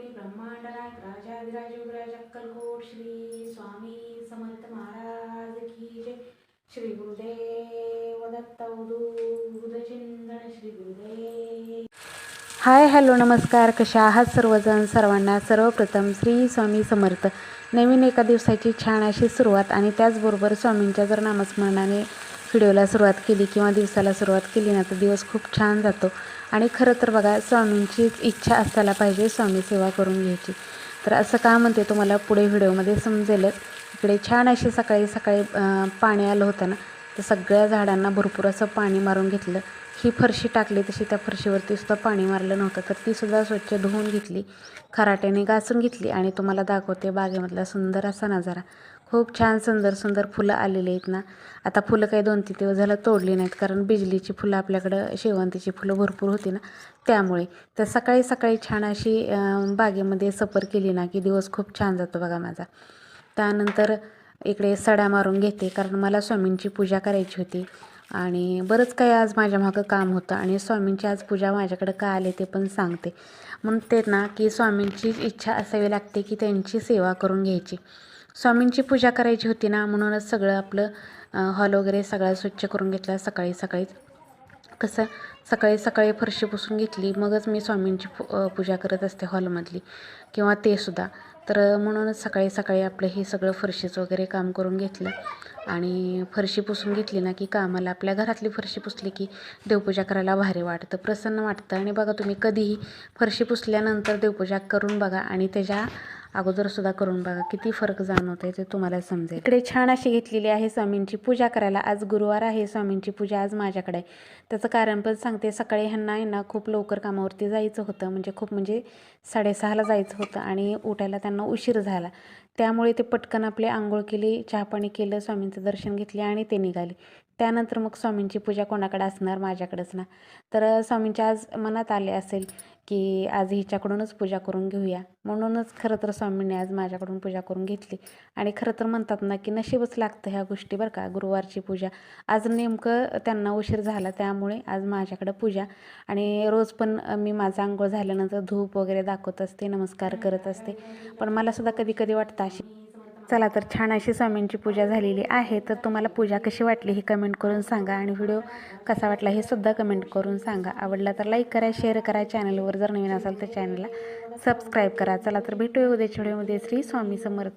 कोटी ब्रह्मांड नायक राजाधिराज युगराज अक्कलकोट श्री स्वामी समर्थ महाराज की जय. श्री गुरुदेव दत्त अवधूत चिंतन श्री गुरुदेव. हाय हॅलो नमस्कार, कशा आहात सर्वजण. सर्वांना सर्वप्रथम श्री स्वामी समर्थ. नवीन एका दिवसाची छान अशी सुरुवात आणि त्याचबरोबर स्वामींच्या जर नामस्मरणाने व्हिडिओला सुरुवात केली किंवा दिवसाला सुरुवात केली ना तर दिवस खूप छान जातो. आणि खरं तर बघा, स्वामींचीच इच्छा असायला पाहिजे स्वामी सेवा करून घ्यायची. तर असं का म्हणते तुम्हाला पुढे व्हिडिओमध्ये समजेलच. इकडे छान अशी सकाळी सकाळी पाणी आलं होतं ना, तर सगळ्या झाडांना भरपूर असं पाणी मारून घेतलं. ही फरशी टाकली तशी त्या फरशीवरती सुद्धा पाणी मारलं नव्हतं, तर तीसुद्धा स्वच्छ धुवून घेतली, खराट्याने घासून घेतली. आणि तुम्हाला दाखवते बागेमधला सुंदर असा नजारा. खूप छान सुंदर सुंदर फुलं आलेली आहेत ना. आता फुलं काही 2-3 दिवस झालं तोडली नाहीत, कारण बिजलीची फुलं आपल्याकडं, शेवंतीची फुलं भरपूर होती ना, त्यामुळे. तर सकाळी सकाळी छान अशी बागेमध्ये सफर केली ना की दिवस खूप छान जातो बघा माझा. त्यानंतर इकडे सडा मारून घेते, कारण मला स्वामींची पूजा करायची होती आणि बरंच काही आज माझ्या मागं काम होतं. आणि स्वामींची आज पूजा माझ्याकडे का आले ते पण सांगते. म्हणते ना की स्वामींची इच्छा असावी लागते की त्यांची सेवा करून घ्यायची. स्वामींची पूजा करायची होती ना, म्हणूनच सगळं आपलं हॉल वगैरे सगळं स्वच्छ करून घेतला सकाळी सकाळीच. कसं सकाळी सकाळी फरशी पुसून घेतली, मगच मी स्वामींची पूजा करत असते हॉलमधली, किंवा ते सुद्धा. तर म्हणूनच सकाळी सकाळी आपलं हे सगळं फरशीचं वगैरे काम करून घेतलं. आणि फरशी पुसून घेतली ना की कामाला, आपल्या घरातली फरशी पुसली की देवपूजा करायला भारी वाटतं, प्रसन्न वाटतं. आणि बघा, तुम्ही कधीही फरशी पुसल्यानंतर देवपूजा करून बघा आणि त्याच्या अगोदरसुद्धा करून बघा, किती फरक जाणवत आहे ते तुम्हाला समजेल. इकडे छान अशी घेतलेली आहे स्वामींची पूजा करायला. आज गुरुवार आहे, स्वामींची पूजा आज माझ्याकडे आहे. त्याचं कारण पण सांगते. सकाळी ह्यांना खूप लवकर कामावरती जायचं होतं, म्हणजे 6:30ला जायचं होतं आणि उठायला त्यांना उशीर झाला. त्यामुळे ते पटकन आपले आंघोळ केली, चहापाणी केलं, स्वामींचं दर्शन घेतले आणि ते निघाले. त्यानंतर मग स्वामींची पूजा कोणाकडे असणार, माझ्याकडेच ना. तर स्वामींच्या आज मनात आले असेल की आज हिच्याकडूनच पूजा करून घेऊया, म्हणूनच खरं तर स्वामींनी आज माझ्याकडून पूजा करून घेतली. आणि खरं तर म्हणतात ना की नशीबच लागतं ह्या गोष्टी बरं का. गुरुवारची पूजा आज नेमकं त्यांना उशीर झाला, त्यामुळे आज माझ्याकडं पूजा. आणि रोज पण मी माझं आंघोळ झाल्यानंतर धूप वगैरे दाखवत असते, नमस्कार करत असते. पण मला सुद्धा कधी कधी वाटतं अशी. चला तर छान अशी स्वामींची पूजा झालेली आहे. तर तुम्हाला पूजा कशी वाटली हे कमेंट करून सांगा, आणि व्हिडिओ कसा वाटला हे सुद्धा कमेंट करून सांगा. आवडला तर लाईक करा, शेअर करा, चॅनलवर जर नवीन असाल तर चॅनलला सबस्क्राईब करा. चला तर भेटूया उद्याच्या व्हिडिओमध्ये. श्री स्वामी समर्थ.